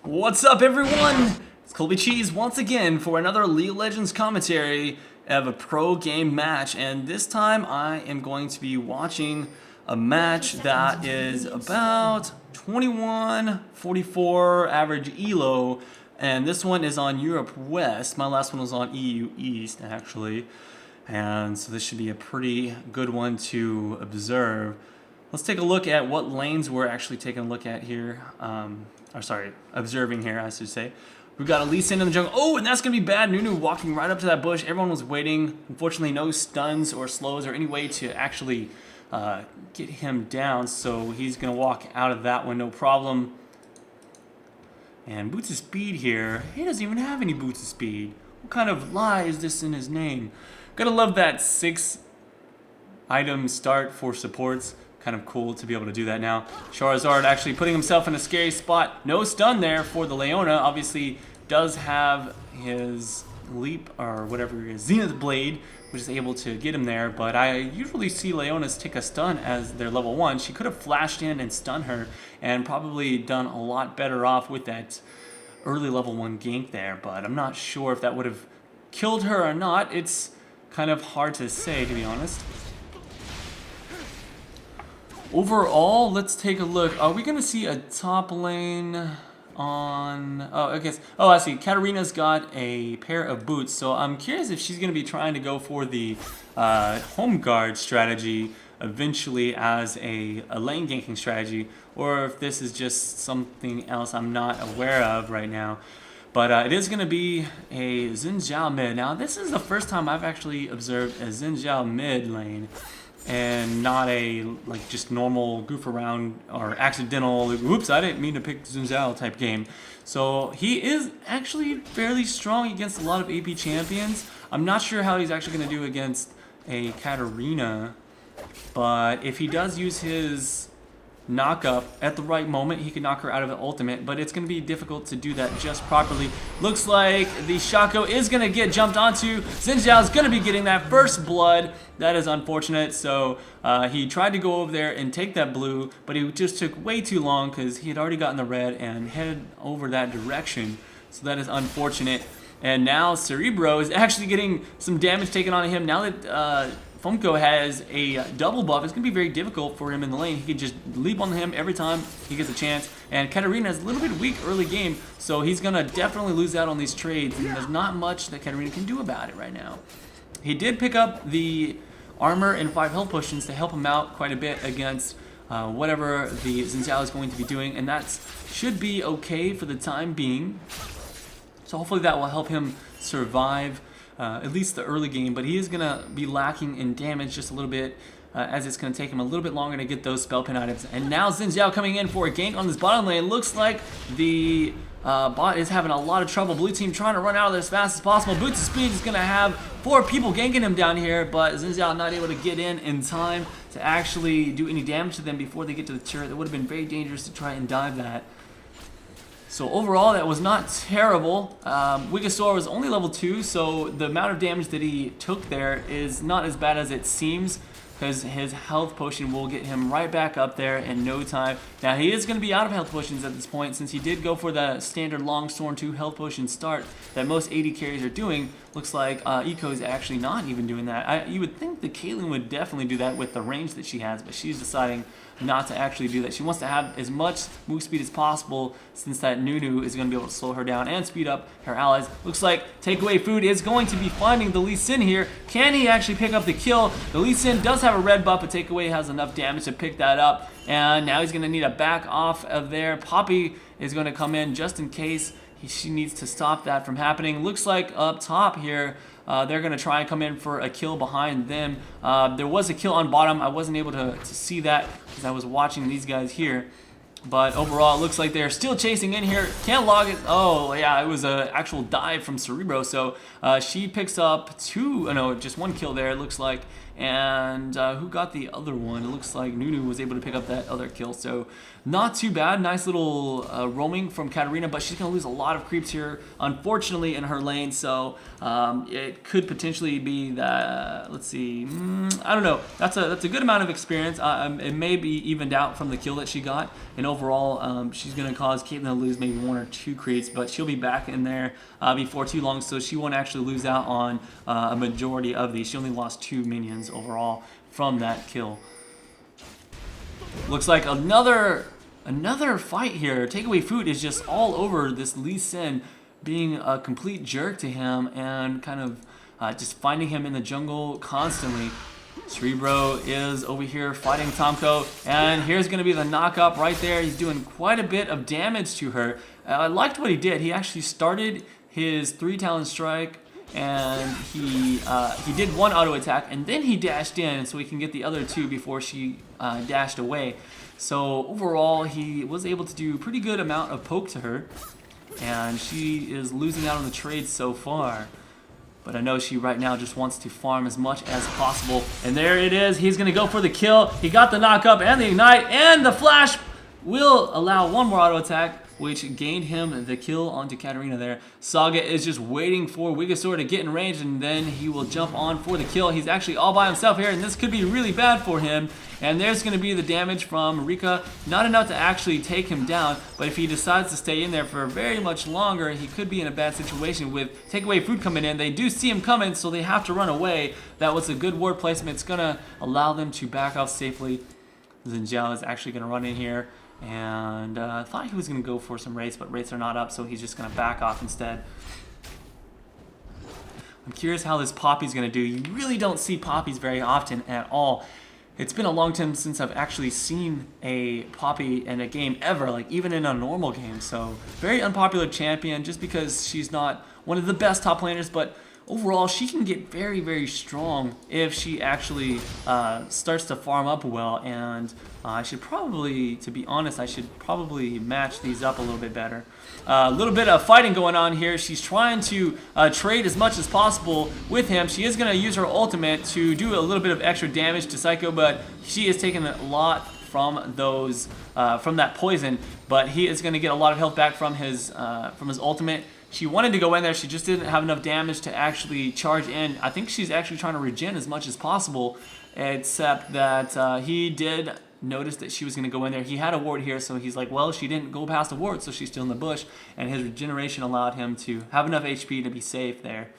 What's up, everyone? It's Colby Cheese once again for another League of Legends commentary of a pro game match, and this time I am going to be watching a match that is about 2144 average ELO, and this one is on Europe West. My last one was on EU East, actually, and so this should be a pretty good one to observe. Let's take a look at what lanes we're actually taking a look at here. Observing here, I should say. We've got a Lee Sin in the jungle. Oh, and that's going to be bad. Nunu walking right up to that bush. Everyone was waiting. Unfortunately, no stuns or slows or any way to actually get him down. So he's going to walk out of that one, no problem. And Boots of Speed here. He doesn't even have any Boots of Speed. What kind of lie is this in his name? Gotta love that 6-item start for supports. Kind of cool to be able to do that now. Charizard actually putting himself in a scary spot. No stun there for the Leona. Obviously does have his leap or whatever his Zenith Blade, which is able to get him there. But I usually see Leonas take a stun as their level 1. She could have flashed in and stunned her and probably done a lot better off with that early level 1 gank there. But I'm not sure if that would have killed her or not. It's kind of hard to say, to be honest. Overall, let's take a look. Are we going to see a top lane on... Oh, I guess... Oh, I see. Katarina's got a pair of boots, so I'm curious if she's going to be trying to go for the home guard strategy eventually as a lane ganking strategy, or if this is just something else I'm not aware of right now. But it is going to be a Xin Zhao mid. Now, this is the first time I've actually observed a Xin Zhao mid lane. And not a just normal goof around or accidental whoops, I didn't mean to pick Xin Zhao type game. So he is actually fairly strong against a lot of AP champions. I'm not sure how he's actually going to do against a Katarina, but if he does use his knock up at the right moment, he can knock her out of the ultimate, but it's going to be difficult to do that just properly. Looks like the Shaco is going to get jumped onto. Xin Zhao is going to be getting that first blood. That is unfortunate. So he tried to go over there and take that blue, but he just took way too long because he had already gotten the red and headed over that direction. So that is unfortunate. And now Cerebro is actually getting some damage taken on him. Now that Funko has a double buff, it's going to be very difficult for him in the lane. He can just leap on him every time he gets a chance. And Katarina is a little bit weak early game, so he's going to definitely lose out on these trades. And there's not much that Katarina can do about it right now. He did pick up the armor and 5 health potions to help him out quite a bit against whatever the Xin Zhao is going to be doing. And that should be okay for the time being. So hopefully that will help him survive at least the early game, but he is going to be lacking in damage just a little bit as it's going to take him a little bit longer to get those spell pin items. And now Xin Zhao coming in for a gank on this bottom lane. Looks like the bot is having a lot of trouble. Blue team trying to run out of there as fast as possible. Boots of Speed is going to have 4 people ganking him down here, but Xin Zhao not able to get in time to actually do any damage to them before they get to the turret. That would have been very dangerous to try and dive that. So overall, that was not terrible. Wigasaur was only level 2, so the amount of damage that he took there is not as bad as it seems, because his health potion will get him right back up there in no time. Now, he is going to be out of health potions at this point, since he did go for the standard Longstorm 2 health potion start that most AD carries are doing. Looks like Eco is actually not even doing that. You would think that Caitlyn would definitely do that with the range that she has, but she's deciding not to actually do that. She wants to have as much move speed as possible, since that Nunu is going to be able to slow her down and speed up her allies. Looks like Takeaway Food is going to be finding the Lee Sin here. Can he actually pick up the kill? The Lee Sin does have a red buff, but Takeaway has enough damage to pick that up. And now he's going to need a back off of there. Poppy is going to come in just in case she needs to stop that from happening. Looks like up top here, they're going to try and come in for a kill behind them. There was a kill on bottom. I wasn't able to see that because I was watching these guys here. But overall, it looks like they're still chasing in here. Can't log it. Oh, yeah, it was an actual dive from Cerebro. So she picks up just 1 kill there, it looks like. And who got the other one? It looks like Nunu was able to pick up that other kill. So not too bad. Nice little roaming from Katarina, but she's going to lose a lot of creeps here, unfortunately, in her lane. So it could potentially be that, let's see, I don't know. That's a good amount of experience. It may be evened out from the kill that she got. And overall, she's going to cause Caitlyn to lose maybe 1 or 2 creeps, but she'll be back in there before too long, so she won't actually lose out on a majority of these. She only lost 2 minions overall from that kill. Looks like another fight here. Takeaway Food is just all over this Lee Sin, being a complete jerk to him and kind of just finding him in the jungle constantly. Cerebro is over here fighting Tomko, and here's going to be the knock-up right there. He's doing quite a bit of damage to her. I liked what he did. He actually started his 3-talon strike, and he did 1 auto attack, and then he dashed in so he can get the other 2 before she dashed away. So overall, he was able to do a pretty good amount of poke to her, and she is losing out on the trade so far. But I know she right now just wants to farm as much as possible. And there it is. He's going to go for the kill. He got the knock-up and the ignite, and the flash will allow 1 more auto attack, which gained him the kill onto Katarina there. Saga is just waiting for Wigasaur to get in range, and then he will jump on for the kill. He's actually all by himself here, and this could be really bad for him. And there's going to be the damage from Rika. Not enough to actually take him down, but if he decides to stay in there for very much longer, he could be in a bad situation with Takeaway Food coming in. They do see him coming, so they have to run away. That was a good ward placement. It's going to allow them to back off safely. Zinjiao is actually going to run in here. And I thought he was going to go for some rates, but rates are not up, so he's just going to back off instead. I'm curious how this Poppy's going to do. You really don't see Poppies very often at all. It's been a long time since I've actually seen a Poppy in a game ever, like even in a normal game. So very unpopular champion just because she's not one of the best top laners, but overall, she can get very, very strong if she actually starts to farm up well, and I should probably, to be honest, I should probably match these up a little bit better. A little bit of fighting going on here. She's trying to trade as much as possible with him. She is going to use her ultimate to do a little bit of extra damage to Psycho, but she is taking a lot from those from that poison, but he is going to get a lot of health back from his ultimate. She wanted to go in there, she just didn't have enough damage to actually charge in. I think she's actually trying to regen as much as possible, except that he did notice that she was going to go in there. He had a ward here, so he's like, well, she didn't go past the ward, so she's still in the bush, and his regeneration allowed him to have enough HP to be safe there.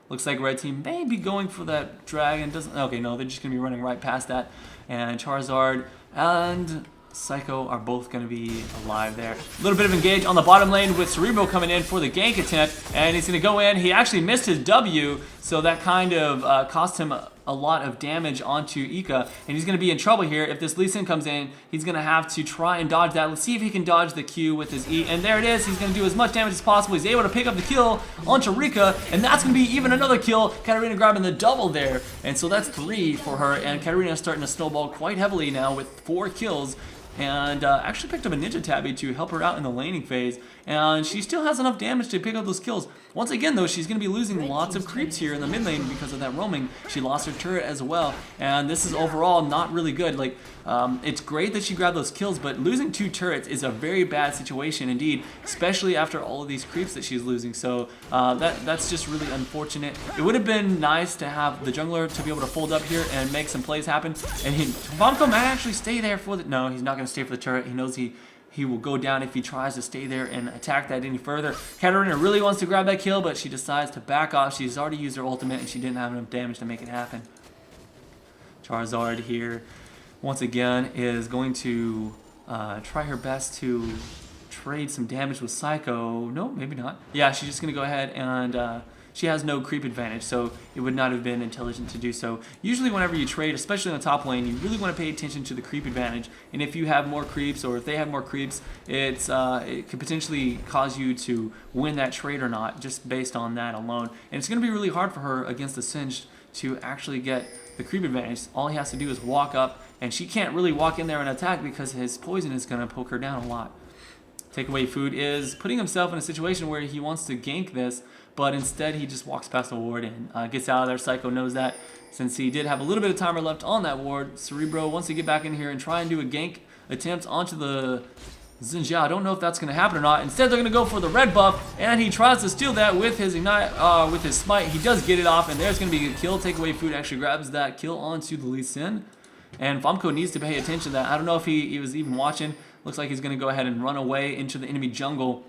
Looks like red team may be going for that dragon. Okay, no, they're just going to be running right past that. And Charizard and Psycho are both going to be alive there. A little bit of engage on the bottom lane with Cerebro coming in for the gank attempt, and he's going to go in. He actually missed his W, so that kind of cost him a lot of damage onto Ika, and he's going to be in trouble here. If this Lee Sin comes in, he's going to have to try and dodge that. Let's see if he can dodge the Q with his E, and there it is. He's going to do as much damage as possible. He's able to pick up the kill onto Rika, and that's going to be even another kill. Katarina grabbing the double there, and so that's 3 for her, and Katarina is starting to snowball quite heavily now with 4 kills. And actually picked up a Ninja Tabby to help her out in the laning phase, and she still has enough damage to pick up those kills. Once again, though, she's going to be losing lots of creeps here in the mid lane because of that roaming. She lost her turret as well, and this is overall not really good. Like, it's great that she grabbed those kills, but losing 2 turrets is a very bad situation indeed, especially after all of these creeps that she's losing. So that's just really unfortunate. It would have been nice to have the jungler to be able to fold up here and make some plays happen. And Vomko might actually stay there for the... No, he's not going to stay for the turret. He knows he will go down if he tries to stay there and attack that any further. Katarina really wants to grab that kill, but she decides to back off. She's already used her ultimate, and she didn't have enough damage to make it happen. Charizard here, once again, is going to try her best to trade some damage with Psycho. No, maybe not. Yeah, she's just going to go ahead and... she has no creep advantage, so it would not have been intelligent to do so. Usually whenever you trade, especially in the top lane, you really want to pay attention to the creep advantage. And if you have more creeps, or if they have more creeps, it could potentially cause you to win that trade or not, just based on that alone. And it's going to be really hard for her against the Singed to actually get the creep advantage. All he has to do is walk up, and she can't really walk in there and attack because his poison is going to poke her down a lot. Takeaway Food is putting himself in a situation where he wants to gank this, but instead he just walks past the ward and gets out of there. Psycho knows that, since he did have a little bit of timer left on that ward. Cerebro wants to get back in here and try and do a gank attempt onto the Xin Zhao. I don't know if that's going to happen or not. Instead, they're going to go for the red buff, and he tries to steal that with his ignite, with his smite. He does get it off, and there's going to be a kill. Takeaway Food actually grabs that kill onto the Lee Sin. And Famco needs to pay attention to that. I don't know if he was even watching. Looks like he's going to go ahead and run away into the enemy jungle.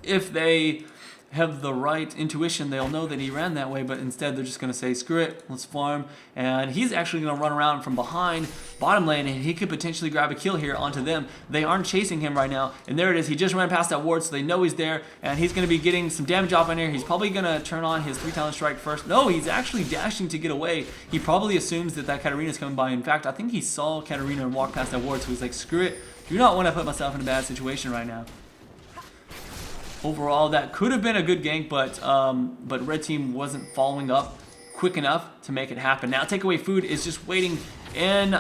If they have the right intuition, they'll know that he ran that way, but instead they're just going to say, screw it, let's farm. And he's actually going to run around from behind bottom lane, and he could potentially grab a kill here onto them. They aren't chasing him right now, and there it is. He just ran past that ward, so they know he's there, and he's going to be getting some damage off on here. He's probably going to turn on his 3-talent strike first. No, he's actually dashing to get away. He probably assumes that Katarina's coming by. In fact, I think he saw Katarina and walk past that ward, so he's like, screw it. Do not want to put myself in a bad situation right now. Overall, that could have been a good gank, but red team wasn't following up quick enough to make it happen. Now, Takeaway Food is just waiting in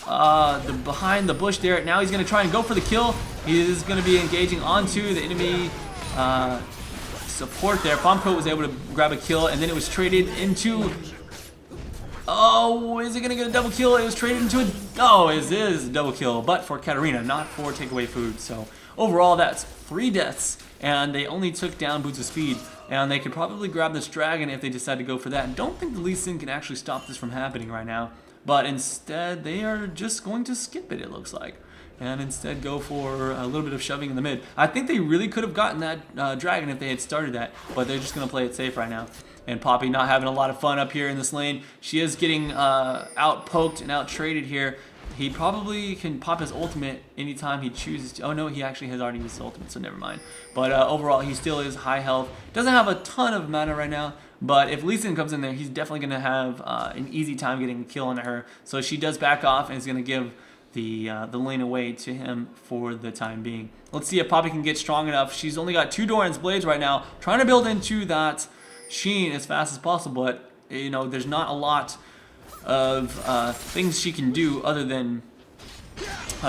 behind the bush there. Now he's going to try and go for the kill. He is going to be engaging onto the enemy support there. Famco was able to grab a kill, and then it was traded into... Oh, is it going to get a double kill? It was traded into a... Oh, it is a double kill, but for Katarina, not for Takeaway Food. So, overall, that's 3 deaths. And they only took down Boots of Speed, and they could probably grab this dragon if they decide to go for that. And don't think the Lee Sin can actually stop this from happening right now, but instead they are just going to skip it, it looks like, and instead go for a little bit of shoving in the mid. I think they really could have gotten that dragon if they had started that, but they're just going to play it safe right now. And Poppy not having a lot of fun up here in this lane. She is getting out-poked and out-traded here. He probably can pop his ultimate anytime he chooses to. Oh no, he actually has already used his ultimate, so never mind. But overall, he still is high health. Doesn't have a ton of mana right now, but if Lee Sin comes in there, he's definitely going to have an easy time getting a kill on her. So she does back off and is going to give the lane away to him for the time being. Let's see if Poppy can get strong enough. She's only got 2 Doran's Blades right now, trying to build into that Sheen as fast as possible, but you know, there's not a lot of things she can do other than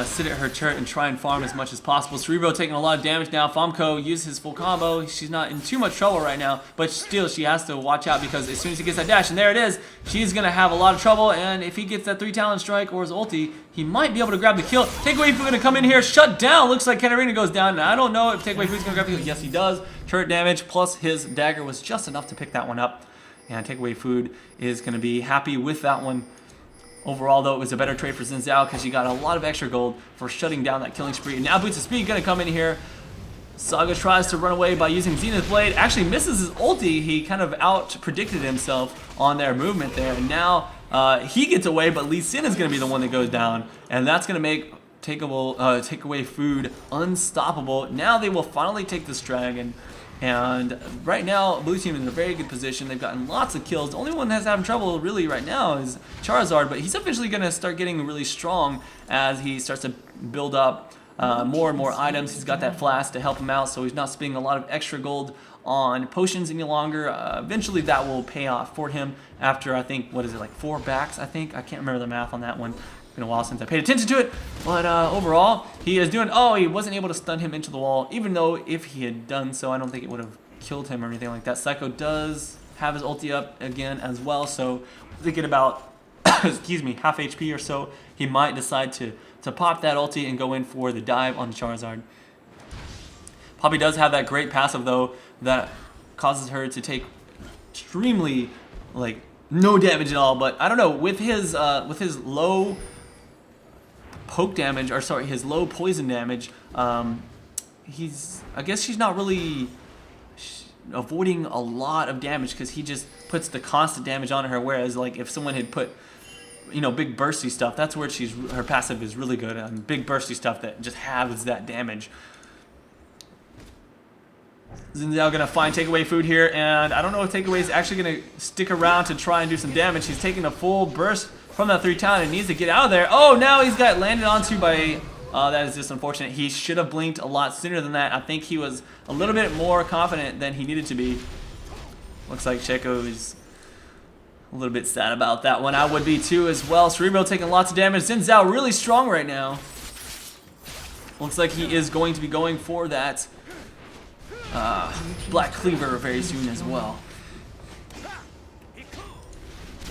sit at her turret and try and farm as much as possible. Cerebro taking a lot of damage now. Famco used his full combo. She's not in too much trouble right now, but still she has to watch out because as soon as he gets that dash, and there it is, she's going to have a lot of trouble, and if he gets that 3-talent strike or his ulti, he might be able to grab the kill. Takeaway Food going to come in here, shut down. Looks like Katarina goes down. Now, I don't know if Takeaway Food's going to grab the kill. Yes, he does. Turret damage plus his dagger was just enough to pick that one up. And Takeaway Food is going to be happy with that one. Overall, though, it was a better trade for Xin Zhao because he got a lot of extra gold for shutting down that killing spree. And now Boots of Speed going to come in here. Saga tries to run away by using Zenith Blade. Actually misses his ulti. He kind of out-predicted himself on their movement there. And now he gets away, but Lee Sin is going to be the one that goes down. And that's going to make Takeaway Food unstoppable. Now they will finally take this dragon. And right now, Blue Team is in a very good position. They've gotten lots of kills. The only one that's having trouble really right now is Charizard, but he's eventually going to start getting really strong as he starts to build up more and more items. He's got that flask to help him out, so he's not spending a lot of extra gold on potions any longer. Eventually that will pay off for him after, I think, what is it, like 4 backs, I think? I can't remember the math on that one. It's been a while since I paid attention to it, but overall, he is doing... Oh, he wasn't able to stun him into the wall, even though if he had done so, I don't think it would have killed him or anything like that. Psycho does have his ulti up again as well, so thinking about, excuse me, half HP or so, he might decide to pop that ulti and go in for the dive on Charizard. Poppy does have that great passive, though, that causes her to take extremely, like, no damage at all, but I don't know, with his low poke damage, or sorry, his low poison damage, I guess she's not really avoiding a lot of damage because he just puts the constant damage on her, whereas like if someone had put, you know, big bursty stuff, that's where her passive is really good on, big bursty stuff that just halves that damage. Xin Zhao gonna find Takeaway Food here, and I don't know if Takeaway is actually gonna stick around to try and do some damage. He's taking a full burst from that 3-talent and needs to get out of there. Oh, now he's got landed onto by... that is just unfortunate. He should have blinked a lot sooner than that. I think he was a little bit more confident than he needed to be. Looks like Checo is a little bit sad about that one. I would be too as well. Cerebro taking lots of damage. Xin Zhao really strong right now. Looks like he is going to be going for that Black Cleaver very soon as well.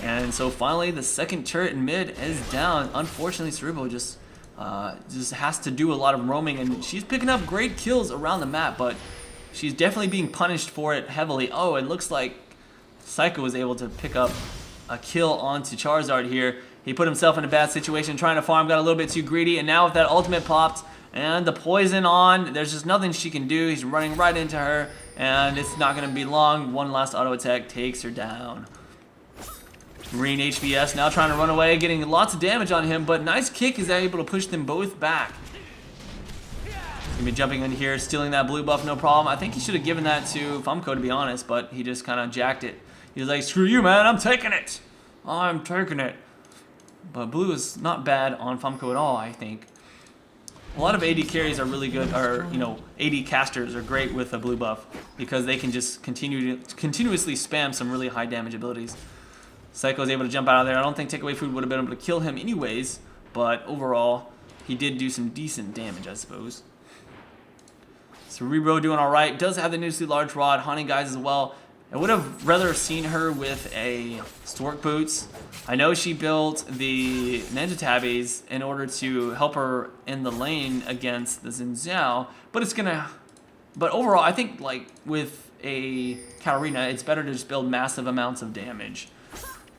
And so finally the second turret in mid is down. Unfortunately, Cerebro just has to do a lot of roaming, and she's picking up great kills around the map, but she's definitely being punished for it heavily. Oh, it looks like Psycho was able to pick up a kill onto Charizard here. He put himself in a bad situation trying to farm, got a little bit too greedy, and now with that ultimate popped and the poison on, there's just nothing she can do. He's running right into her, and it's not going to be long. One last auto attack takes her down. Marine HVS now trying to run away, getting lots of damage on him, but nice kick is able to push them both back. He's going to be jumping in here, stealing that blue buff, no problem. I think he should have given that to Fumco, to be honest, but he just kind of jacked it. He was like, screw you, man, I'm taking it. I'm taking it. But blue is not bad on Fumco at all, I think. A lot of AD carries are really good, or, you know, AD casters are great with a blue buff because they can just continuously spam some really high damage abilities. Psycho is able to jump out of there. I don't think Takeaway Food would have been able to kill him anyways, but overall, he did do some decent damage, I suppose. Cerebro doing alright. Does have the Nuclear Large Rod, haunting guys as well. I would have rather seen her with a Stork Boots. I know she built the Ninja Tabbies in order to help her in the lane against the Xin Zhao, but overall, I think like with a Katarina, it's better to just build massive amounts of damage.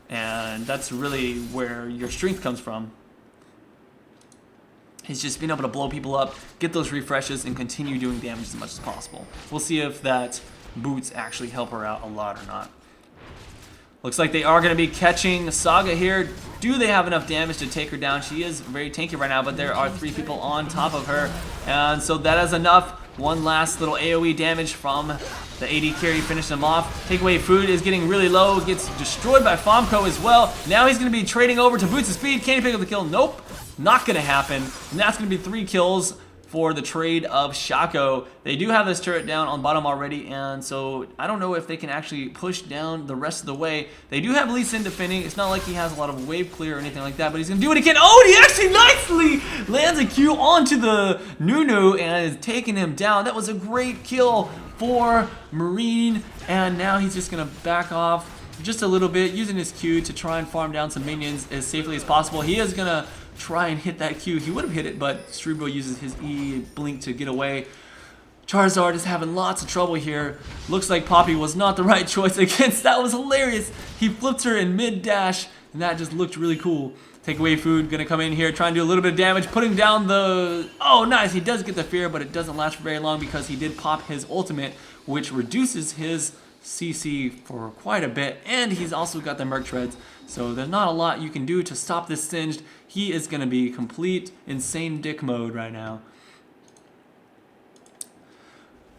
And that's really where your strength comes from. It's just being able to blow people up, get those refreshes, and continue doing damage as much as possible. We'll see if that boots actually help her out a lot or not. Looks like they are going to be catching Saga here. Do they have enough damage to take her down? She is very tanky right now, but there are 3 people on top of her. And so that is enough. One last little AoE damage from the AD carry, finish them off. Takeaway Food is getting really low, gets destroyed by Fomco as well. Now he's going to be trading over to Boots of Speed. Can he pick up the kill? Nope, not going to happen. And that's going to be 3 kills for the trade of Shaco. They do have this turret down on bottom already, and so I don't know if they can actually push down the rest of the way. They do have XIN defending. It's not like he has a lot of wave clear or anything like that, but he's going to do it again. Oh, and he actually nicely lands a Q onto the Nunu and is taking him down. That was a great kill for Marine, and now he's just going to back off just a little bit, using his Q to try and farm down some minions as safely as possible. He is going to try and hit that Q. He would have hit it, but Cerebro uses his E blink to get away. Charizard is having lots of trouble here. Looks like Poppy was not the right choice against. That was hilarious. He flipped her in mid-dash, and that just looked really cool. Takeaway Food gonna come in here, try and do a little bit of damage, putting down the... Oh, nice. He does get the fear, but it doesn't last for very long because he did pop his ultimate, which reduces his CC for quite a bit, and he's also got the Merc Treads, so there's not a lot you can do to stop this Singed. He is going to be complete insane dick mode right now.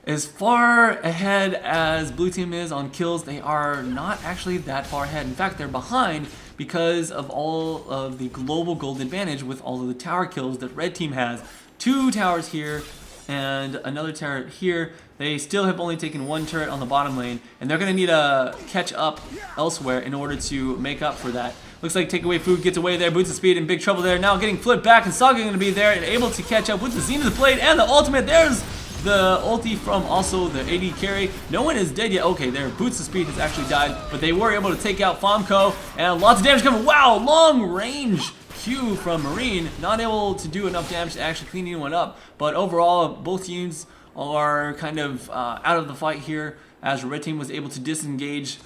As far ahead as blue team is on kills, they are not actually that far ahead. In fact, they're behind because of all of the global gold advantage with all of the tower kills that red team has. 2 towers here and another turret here. They still have only taken 1 turret on the bottom lane, and they're going to need to catch up elsewhere in order to make up for that. Looks like Takeaway Food gets away there. Boots of Speed in big trouble there. Now getting flipped back, and Saga going to be there and able to catch up with the Zenith Blade and the ultimate. There's the ulti from also the AD carry. No one is dead yet. Okay, their Boots of Speed has actually died, but they were able to take out Fomco, and lots of damage coming. Wow, long range Q from Marine. Not able to do enough damage to actually clean anyone up, but overall, both teams are kind of out of the fight here as the red team was able to disengage,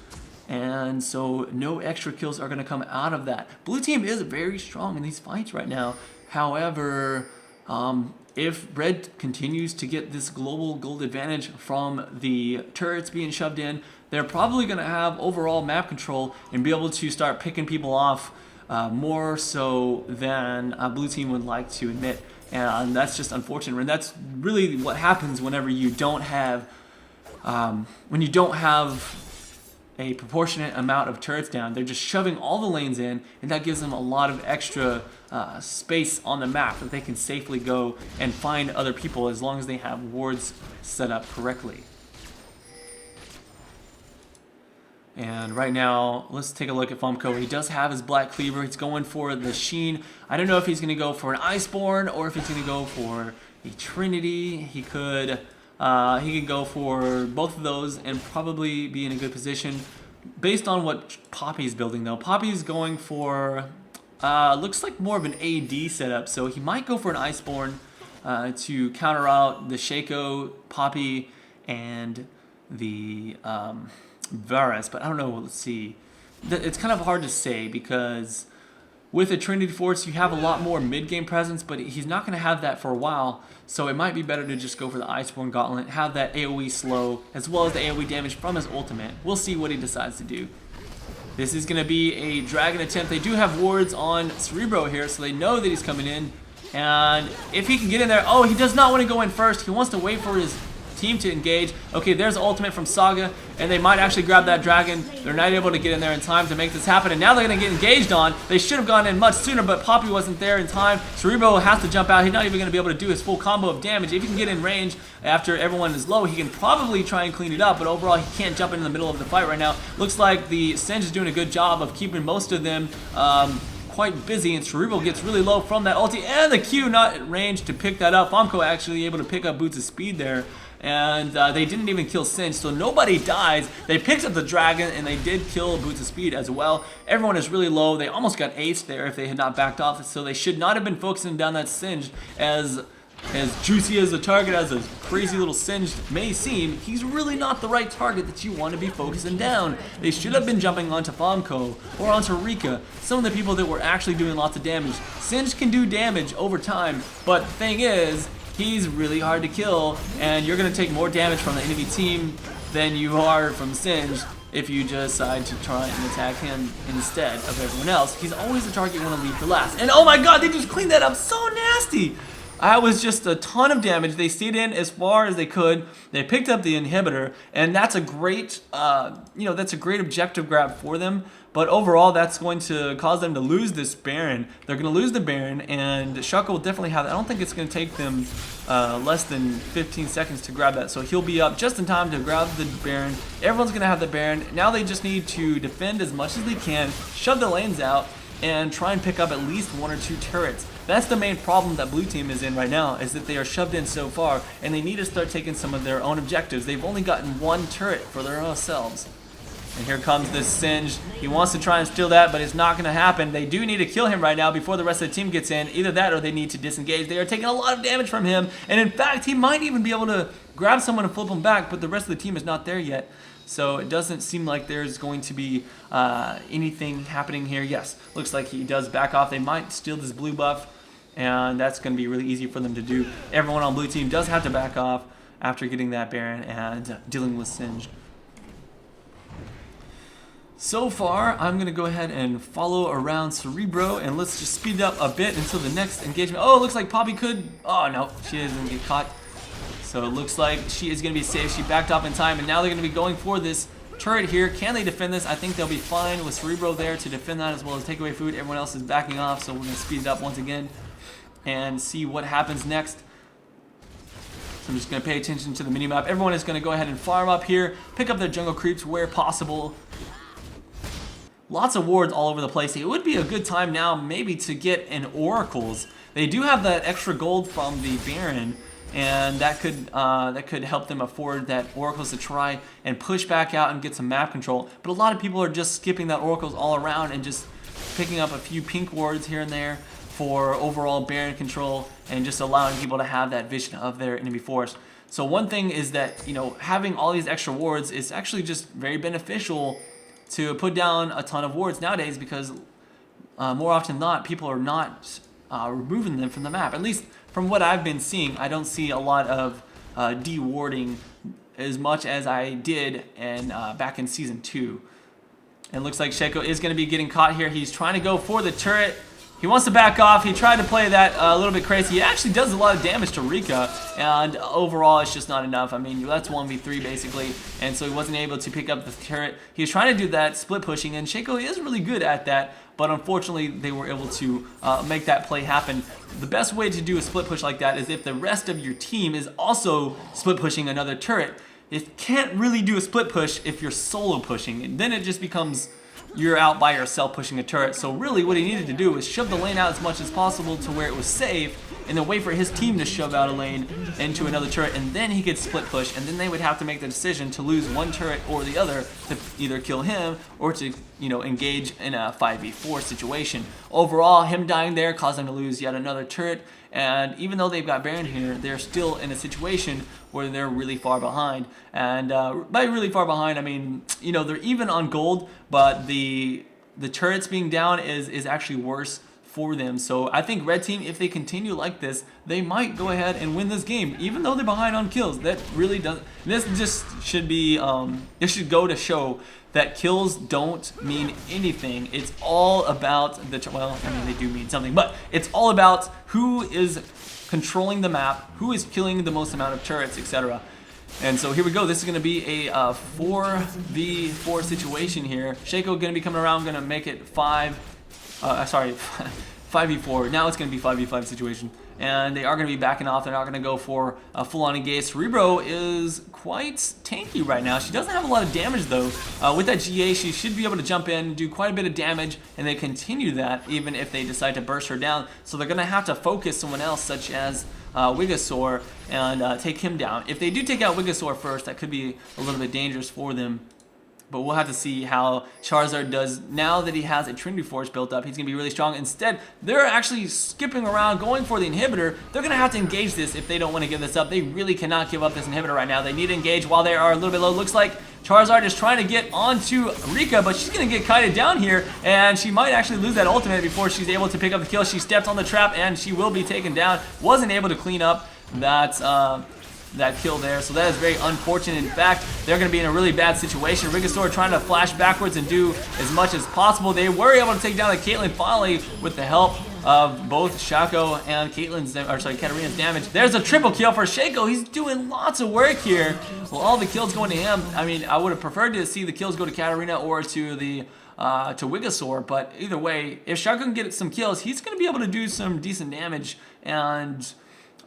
and so no extra kills are going to come out of that. Blue team is very strong in these fights right now. However, if red continues to get this global gold advantage from the turrets being shoved in, they're probably going to have overall map control and be able to start picking people off more so than blue team would like to admit. And that's just unfortunate. And that's really what happens whenever you don't have, a proportionate amount of turrets down. They're just shoving all the lanes in, and that gives them a lot of extra space on the map that they can safely go and find other people as long as they have wards set up correctly. And right now, let's take a look at Fomco. He does have his Black Cleaver. He's going for the Sheen. I don't know if he's going to go for an Iceborne or if he's going to go for a Trinity. He could go for both of those and probably be in a good position. based on what Poppy's building, though. Poppy's going for, looks like more of an AD setup, so he might go for an Iceborne to counter out the Shaco, Poppy, and the Varus, but I don't know, let's see. It's kind of hard to say because with a Trinity Force, you have a lot more mid-game presence, but he's not going to have that for a while, so it might be better to just go for the Iceborne Gauntlet, have that AoE slow, as well as the AoE damage from his ultimate. We'll see what he decides to do. This is going to be a Dragon attempt. They do have wards on Cerebro here, so they know that he's coming in, and if he can get in there, oh, he does not want to go in first. He wants to wait for his team to engage. Okay, there's ultimate from Saga, and they might actually grab that dragon. They're not able to get in there in time to make this happen, and now they're going to get engaged on. They should have gone in much sooner, but Poppy wasn't there in time. Cerebro has to jump out. He's not even going to be able to do his full combo of damage. If he can get in range after everyone is low, he can probably try and clean it up, but overall he can't jump in the middle of the fight right now. Looks like the Singe is doing a good job of keeping most of them quite busy, and Cerebral gets really low from that ulti, and the Q not at range to pick that up. Famco actually able to pick up Boots' speed there, and they didn't even kill Singe, so nobody dies. They picked up the dragon, and they did kill Boots' speed as well. Everyone is really low. They almost got aced there if they had not backed off, so they should not have been focusing down that Singe. As juicy as a target as a crazy little Singe may seem, he's really not the right target that you want to be focusing down. They should have been jumping onto Famco or onto Rika, some of the people that were actually doing lots of damage. Singe can do damage over time, but the thing is, he's really hard to kill, and you're going to take more damage from the enemy team than you are from Singe if you decide to try and attack him instead of everyone else. He's always the target you want to leave for last. And oh my god, they just cleaned that up so nasty! That was just a ton of damage. They stayed in as far as they could. They picked up the inhibitor, and that's a great, that's a great objective grab for them. But overall, that's going to cause them to lose this Baron. They're going to lose the Baron, and Shuckle will definitely have that. I don't think it's going to take them less than 15 seconds to grab that. So he'll be up just in time to grab the Baron. Everyone's going to have the Baron. Now they just need to defend as much as they can, shove the lanes out, and try and pick up at least 1 or 2 turrets. That's the main problem that blue team is in right now, is that they are shoved in so far, and they need to start taking some of their own objectives. They've only gotten 1 turret for their own selves. And here comes this Singe. He wants to try and steal that, but it's not going to happen. They do need to kill him right now before the rest of the team gets in. Either that or they need to disengage. They are taking a lot of damage from him, and in fact, he might even be able to grab someone and flip him back, but the rest of the team is not there yet. So it doesn't seem like there's going to be anything happening here. Yes, looks like he does back off. They might steal this blue buff, and that's going to be really easy for them to do. Everyone on blue team does have to back off after getting that Baron and dealing with Singe. So far, I'm going to go ahead and follow around Cerebro, and let's just speed it up a bit until the next engagement. Oh, it looks like Poppy could... Oh, no, she doesn't get caught. So it looks like she is going to be safe. She backed off in time, and now they're going to be going for this turret here. Can they defend this? I think they'll be fine with Cerebro there to defend that, as well as take away food. Everyone else is backing off, so we're going to speed it up once again and see what happens next. So I'm just going to pay attention to the minimap. Everyone is going to go ahead and farm up here, pick up their jungle creeps where possible. Lots of wards all over the place. It would be a good time now maybe to get an Oracles. They do have that extra gold from the Baron, and that could help them afford that Oracles to try and push back out and get some map control. But a lot of people are just skipping that Oracles all around and just picking up a few pink wards here and there for overall Baron control and just allowing people to have that vision of their enemy force. So one thing is that, having all these extra wards is actually just very beneficial to put down a ton of wards nowadays, because more often than not, people are not removing them from the map. At least from what I've been seeing, I don't see a lot of de-warding as much as I did back in Season 2. And it looks like Shaco is going to be getting caught here. He's trying to go for the turret. He wants to back off. He tried to play that a little bit crazy. He actually does a lot of damage to Rika, and overall it's just not enough. I mean, that's 1v3 basically, and so he wasn't able to pick up the turret. He was trying to do that split pushing, and Shaco is really good at that, but unfortunately they were able to make that play happen. The best way to do a split push like that is if the rest of your team is also split pushing another turret. You can't really do a split push if you're solo pushing, and then it just becomes you're out by yourself pushing a turret. So really what he needed to do was shove the lane out as much as possible to where it was safe, and then wait for his team to shove out a lane into another turret, and then he could split push, and then they would have to make the decision to lose one turret or the other to either kill him or to, you know, engage in a 5v4 situation. Overall, him dying there caused them to lose yet another turret, and even though they've got Baron here, they're still in a situation where they're really far behind. And by really far behind, I mean, you know, they're even on gold, but the turrets being down is actually worse for them. So I think red team, if they continue like this, they might go ahead and win this game, even though they're behind on kills. That really doesn't, this just should be, this should go to show that kills don't mean anything. It's all about the, well, I mean, they do mean something, but it's all about who is controlling the map, who is killing the most amount of turrets, etc. And so here we go. This is going to be a 4v4 situation here. Shaco going to be coming around, going to make it 5v4. Now it's going to be 5v5 situation. And they are going to be backing off. They're not going to go for a full-on engage. Cerebro is quite tanky right now. She doesn't have a lot of damage, though. With that GA, she should be able to jump in, do quite a bit of damage, and they continue that even if they decide to burst her down. So they're going to have to focus someone else, such as Wigasaur, and take him down. If they do take out Wigasaur first, that could be a little bit dangerous for them. But we'll have to see how Charizard does now that he has a Trinity Force built up. He's going to be really strong. Instead, they're actually skipping around, going for the inhibitor. They're going to have to engage this if they don't want to give this up. They really cannot give up this inhibitor right now. They need to engage while they are a little bit low. Looks like Charizard is trying to get onto Rika, but she's going to get kited down here, and she might actually lose that ultimate before she's able to pick up the kill. She stepped on the trap, and she will be taken down. Wasn't able to clean up that kill there, so that is very unfortunate. In fact, they're going to be in a really bad situation. Wigasaur trying to flash backwards and do as much as possible. They were able to take down the Caitlyn finally with the help of both Shaco and Katarina's damage. There's a triple kill for Shaco. He's doing lots of work here. Well, all the kills going to him. I mean, I would have preferred to see the kills go to Katarina or to the to Wigasaur, but either way, if Shaco can get some kills, he's going to be able to do some decent damage and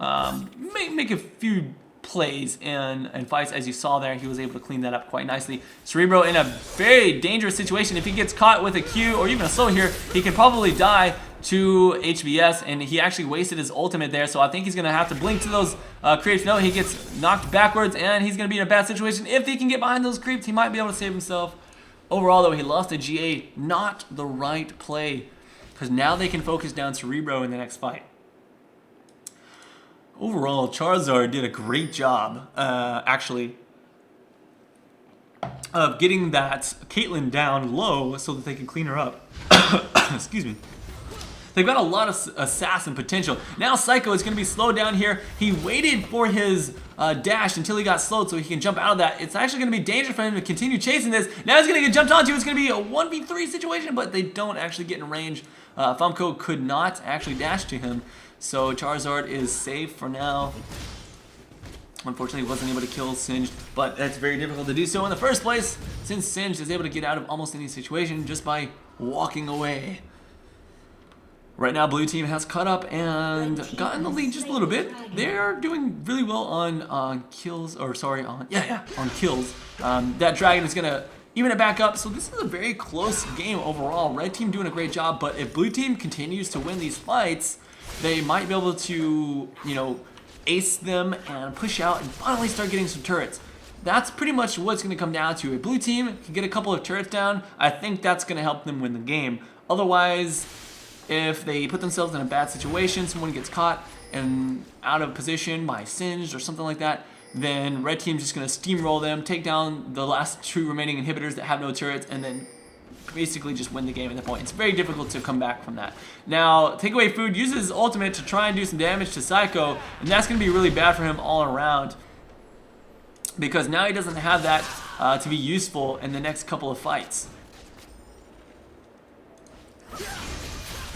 make a few plays and fights. As you saw there, he was able to clean that up quite nicely. Cerebro in a very dangerous situation. If he gets caught with a Q or even a slow here, he could probably die to HBS, and he actually wasted his ultimate there, so I think he's going to have to blink to those creeps. No, he gets knocked backwards, and he's going to be in a bad situation. If he can get behind those creeps, he might be able to save himself. Overall, though, he lost a GA. Not the right play, because now they can focus down Cerebro in the next fight. Overall, Charizard did a great job, actually, of getting that Caitlyn down low so that they can clean her up. Excuse me. They've got a lot of assassin potential. Now Psycho is going to be slowed down here. He waited for his dash until he got slowed so he can jump out of that. It's actually going to be dangerous for him to continue chasing this. Now he's going to get jumped onto. It's going to be a 1v3 situation, but they don't actually get in range. Famco could not actually dash to him. So Charizard is safe for now. Unfortunately, he wasn't able to kill Singed, but that's very difficult to do so in the first place, since Singed is able to get out of almost any situation just by walking away. Right now, blue team has caught up and gotten the lead just a little bit. They're doing really well on kills, or sorry, on kills. That dragon is gonna even it back up. So this is a very close game overall. Red team doing a great job, but if blue team continues to win these fights, they might be able to, you know, ace them and push out and finally start getting some turrets. That's pretty much what it's going to come down to. If blue team can get a couple of turrets down, I think that's going to help them win the game. Otherwise, if they put themselves in a bad situation, someone gets caught and out of position by Singed or something like that, then red team's just going to steamroll them, take down the last two remaining inhibitors that have no turrets, and then basically just win the game at that point. It's very difficult to come back from that. Now, Takeaway Food uses his ultimate to try and do some damage to Psycho, and that's going to be really bad for him all around, because now he doesn't have that to be useful in the next couple of fights.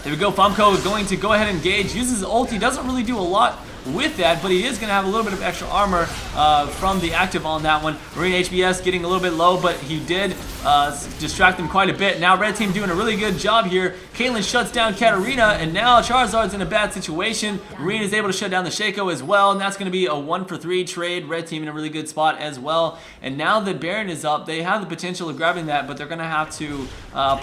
There we go. Famco is going to go ahead and engage, uses his ulti, doesn't really do a lot with that, but he is going to have a little bit of extra armor from the active on that one. Marine HBS getting a little bit low, but he did distract them quite a bit. Now red team doing a really good job here. Caitlyn shuts down Katarina, and now Charizard's in a bad situation. Marine is able to shut down the Shaco as well, and that's going to be a 1-for-3 trade. Red team in a really good spot as well. And now that Baron is up, they have the potential of grabbing that, but they're going to have to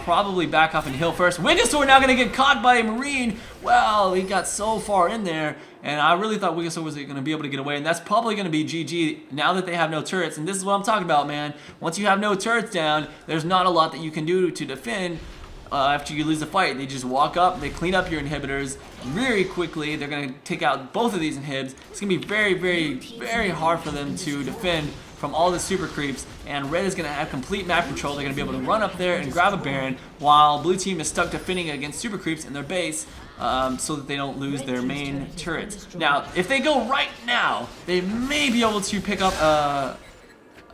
probably back off and heal first. Wigglesaur now going to get caught by Marine. Well, he got so far in there, and I really thought Wigglesaur was going to be able to get away, and that's probably going to be GG now that they have no turrets. And this is what I'm talking about, man. Once you have no turrets down, there's not a lot that you can do to defend after you lose the fight. They just walk up, they clean up your inhibitors very quickly. They're going to take out both of these inhibs. It's going to be very, very, very hard for them to defend from all the super creeps, and red is going to have complete map control. They're going to be able to run up there and grab a Baron, while blue team is stuck defending against super creeps in their base, so that they don't lose their main turrets. Now, if they go right now, they may be able to pick up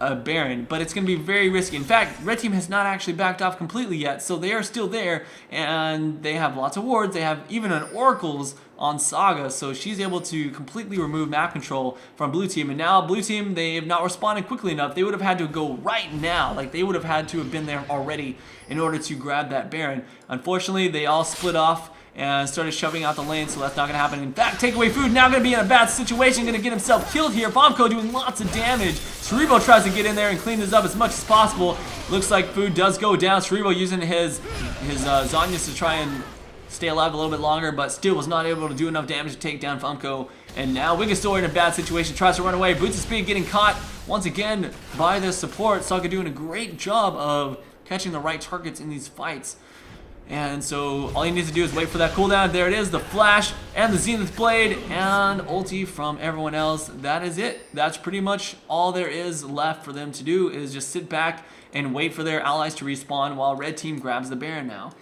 a Baron, but it's going to be very risky. In fact, red team has not actually backed off completely yet, so they are still there, and they have lots of wards. They have even an Oracle's on Saga, so she's able to completely remove map control from blue team. And now blue team, they have not responded quickly enough. They would have had to go right now. Like, they would have had to have been there already in order to grab that Baron. Unfortunately, they all split off and started shoving out the lane, so that's not going to happen. In fact, takeaway food now going to be in a bad situation, going to get himself killed here. Bombco doing lots of damage. Cerebro tries to get in there and clean this up as much as possible. Looks like food does go down. Cerebro using his Zonyas to try and stay alive a little bit longer, but still was not able to do enough damage to take down Funko. And now Wigglesaur in a bad situation, tries to run away. Boots of Speed getting caught once again by the support. Saga doing a great job of catching the right targets in these fights. And so all you need to do is wait for that cooldown. There it is, the flash and the Zenith Blade and ulti from everyone else. That is it. That's pretty much all there is left for them to do, is just sit back and wait for their allies to respawn while red team grabs the Baron now.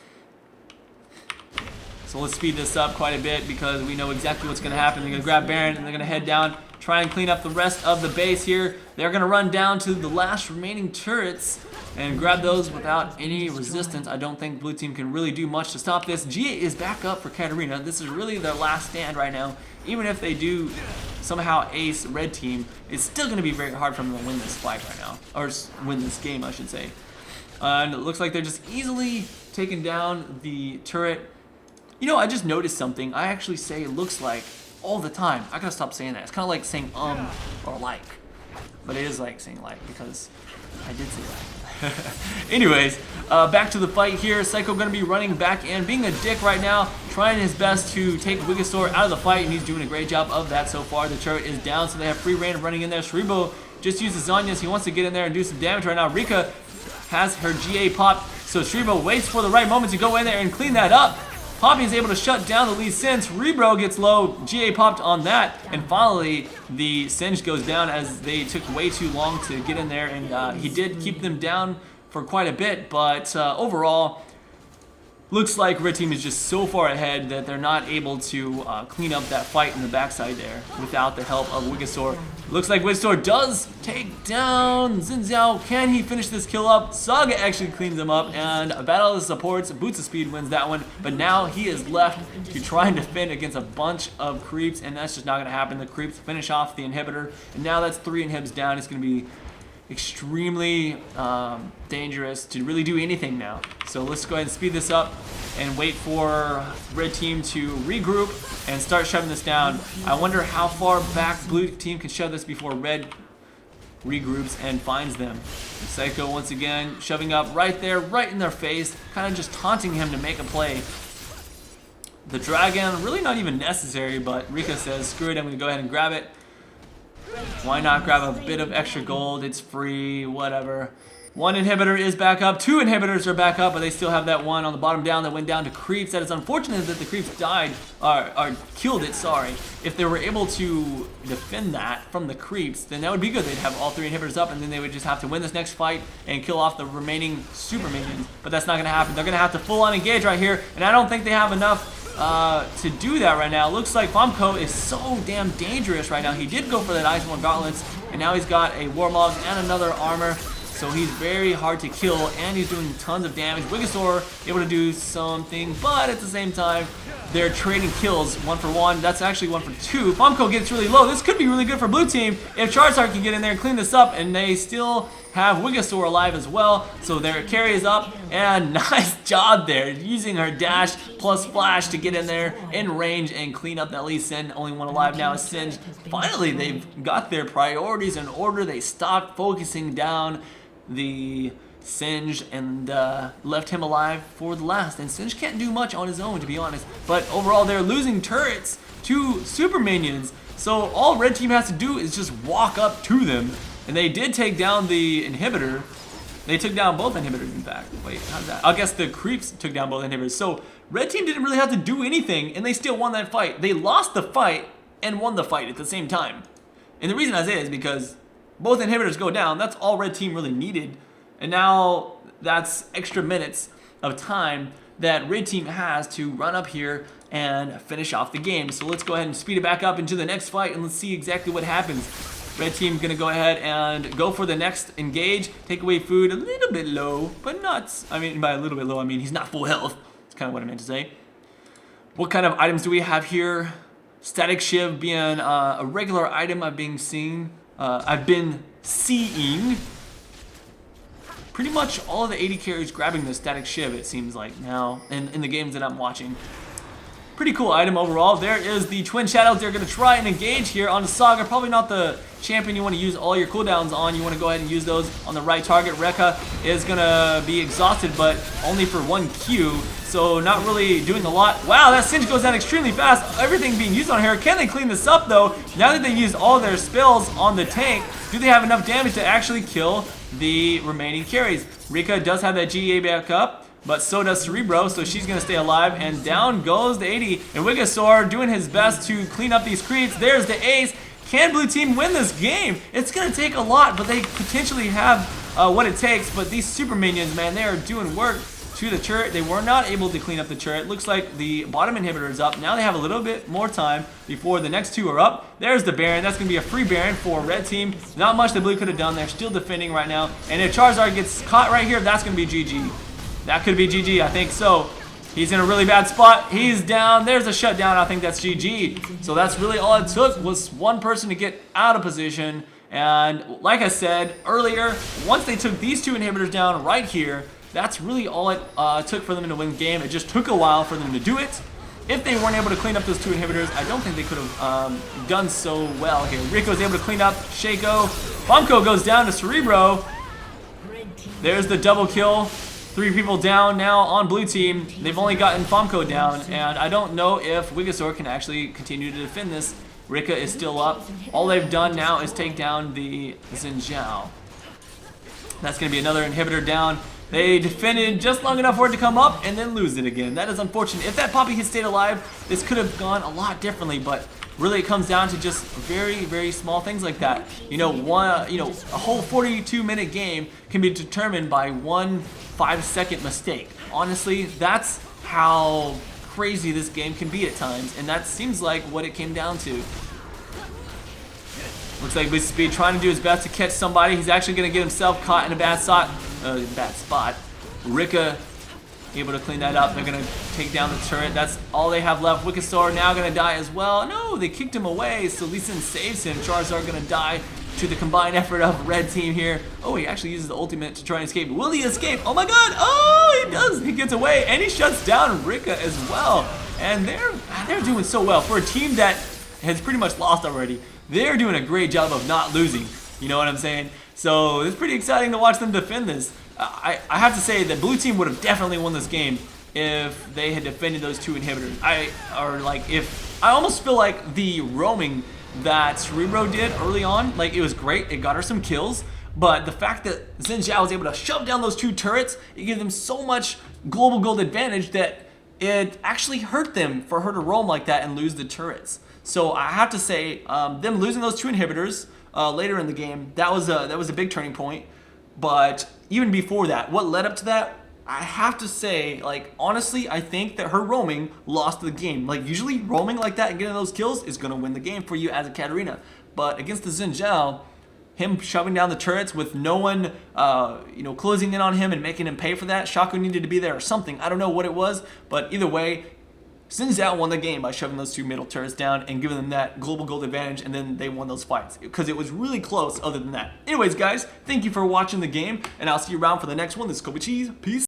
So let's speed this up quite a bit because we know exactly what's going to happen. They're going to grab Baron and they're going to head down, try and clean up the rest of the base here. They're going to run down to the last remaining turrets and grab those without any resistance. I don't think blue team can really do much to stop this. Gia is back up for Katarina. This is really their last stand right now. Even if they do somehow ace red team, it's still going to be very hard for them to win this fight right now. Or win this game, I should say. And it looks like they're just easily taking down the turret. You know, I just noticed something. I actually say looks like all the time. I gotta stop saying that. It's kind of like saying or like. But it is like saying like because I did say that. Anyways, back to the fight here. Psycho gonna be running back and being a dick right now, trying his best to take Wigglesaur out of the fight, and he's doing a great job of that so far. The turret is down, so they have free reign of running in there. Cerebro just uses Zonyas. He wants to get in there and do some damage right now. Rika has her GA popped, so Cerebro waits for the right moment to go in there and clean that up. Poppy is able to shut down the lead Sin. Cerebro gets low, GA popped on that, and finally the Singe goes down as they took way too long to get in there, and he did keep them down for quite a bit, but overall, looks like red team is just so far ahead that they're not able to clean up that fight in the backside there without the help of Wigglesaur. Looks like Wigglesaur does take down Xin Zhao. Can he finish this kill up? Saga actually cleans him up, and a battle of the supports. Boots of Speed wins that one, but now he is left to try and defend against a bunch of creeps, and that's just not going to happen. The creeps finish off the inhibitor, and now that's 3 inhibs down. It's going to be extremely dangerous to really do anything now. So let's go ahead and speed this up and wait for red team to regroup and start shoving this down. I wonder how far back blue team can shove this before red regroups and finds them. Psycho once again shoving up right there, right in their face, kind of just taunting him to make a play. The dragon, really not even necessary, but Rika says, screw it, I'm going to go ahead and grab it. Why not grab a bit of extra gold? It's free, whatever. 1 inhibitor is back up. 2 inhibitors are back up, but they still have that one on the bottom down that went down to creeps. That is unfortunate that the creeps died, or killed it, sorry. If they were able to defend that from the creeps, then that would be good. They'd have all 3 inhibitors up, and then they would just have to win this next fight and kill off the remaining super minions. But that's not going to happen. They're going to have to full on engage right here, and I don't think they have enough to do that right now. Looks like Bombco is so damn dangerous right now. He did go for that Ice One Gauntlets, and now he's got a Warmog and another armor. so he's very hard to kill, and he's doing tons of damage. Wigosaur able to do something, but at the same time, they're trading kills 1 for 1. That's actually 1 for 2. Famco gets really low. This could be really good for blue team if Charizard can get in there and clean this up, and they still have Wigosaur alive as well. So their carry is up, and nice job there, using her dash plus flash to get in there in range and clean up that Lee Sin. Only one alive now is Singed. Finally, they've got their priorities in order. They stopped focusing down the Singed and left him alive for the last. And Singed can't do much on his own, to be honest. But overall, they're losing turrets to super minions. So all red team has to do is just walk up to them. And they did take down the inhibitor. They took down both inhibitors, in fact. Wait, how's that? I guess the creeps took down both inhibitors. So red team didn't really have to do anything, and they still won that fight. They lost the fight and won the fight at the same time. And the reason I say it is because both inhibitors go down. That's all red team really needed. And now that's extra minutes of time that red team has to run up here and finish off the game. So let's go ahead and speed it back up into the next fight, and let's see exactly what happens. Red team gonna go ahead and go for the next engage. Take away food a little bit low, but not, I mean, by a little bit low, I mean he's not full health. That's kind of what I meant to say. What kind of items do we have here? Static Shiv being a regular item I've been seeing. Pretty much all of the 80 carries grabbing the Static Shiv, it seems like now, in the games that I'm watching. Pretty cool item overall. There is the Twin Shadows. They're going to try and engage here on the Saga. Probably not the champion you want to use all your cooldowns on. You want to go ahead and use those on the right target. Rekka is going to be exhausted, but only for 1 Q, so not really doing a lot. Wow, that Singed goes down extremely fast. Everything being used on her. Can they clean this up, though? Now that they've used all their spells on the tank, do they have enough damage to actually kill the remaining carries? Rika does have that GA back up, but so does Cerebro, so she's going to stay alive, and down goes the 80, and Wigosaur doing his best to clean up these creeps. There's the ace. Can blue team win this game? It's going to take a lot, but they potentially have what it takes, but these super minions, man, they are doing work to the turret. They were not able to clean up the turret. Looks like the bottom inhibitor is up. Now they have a little bit more time before the next 2 are up. There's the Baron. That's going to be a free Baron for red team. Not much the blue could have done. They're still defending right now, and if Charizard gets caught right here, that's going to be GG. That could be GG, I think so. He's in a really bad spot. He's down. There's a shutdown. I think that's GG. So that's really all it took, was one person to get out of position. And like I said earlier, once they took these 2 inhibitors down right here, that's really all it took for them to win the game. It just took a while for them to do it. If they weren't able to clean up those 2 inhibitors, I don't think they could have done so well here. Rico's able to clean up Shaco. Famco goes down to Cerebro. There's the double kill. 3 people down now on blue team. They've only gotten Famco down, and I don't know if Wigosaur can actually continue to defend this. Rika is still up. All they've done now is take down the Xinjiao. That's going to be another inhibitor down. They defended just long enough for it to come up and then lose it again. That is unfortunate. If that Poppy had stayed alive, this could have gone a lot differently, but really it comes down to just very, very small things like that. A whole 42-minute game can be determined by 1 5-second mistake. Honestly, that's how crazy this game can be at times, and that seems like what it came down to. Looks like Blitzspeed trying to do his best to catch somebody. He's actually going to get himself caught in a bad spot. Rika able to clean that up. They're going to take down the turret. That's all they have left. Wigosaur now going to die as well. No, they kicked him away, so Lee Sin saves him. Charizard going to die to the combined effort of red team here. Oh, he actually uses the ultimate to try and escape. Will he escape? Oh my god! Oh, he does! He gets away, and he shuts down Rika as well. And they're doing so well. For a team that has pretty much lost already, they're doing a great job of not losing. You know what I'm saying? So it's pretty exciting to watch them defend this. I have to say that blue team would have definitely won this game if they had defended those 2 inhibitors. I almost feel like the roaming that Cerebro did early on, like, it was great. It got her some kills, but the fact that Xinjiao was able to shove down those 2 turrets, it gave them so much global gold advantage that it actually hurt them for her to roam like that and lose the turrets. So I have to say, them losing those 2 inhibitors later in the game, that was a big turning point. But even before that, what led up to that, I have to say, like, honestly, I think that her roaming lost the game. Like, usually roaming like that and getting those kills is going to win the game for you as a Katarina. But against the Xinjiao, him shoving down the turrets with no one, closing in on him and making him pay for that. Shaco needed to be there or something. I don't know what it was, but either way, XIN Zhao won the game by shoving those 2 middle turrets down and giving them that global gold advantage, and then they won those fights because it was really close other than that. Anyways, guys, thank you for watching the game, and I'll see you around for the next one. This is Kobe Cheese. Peace.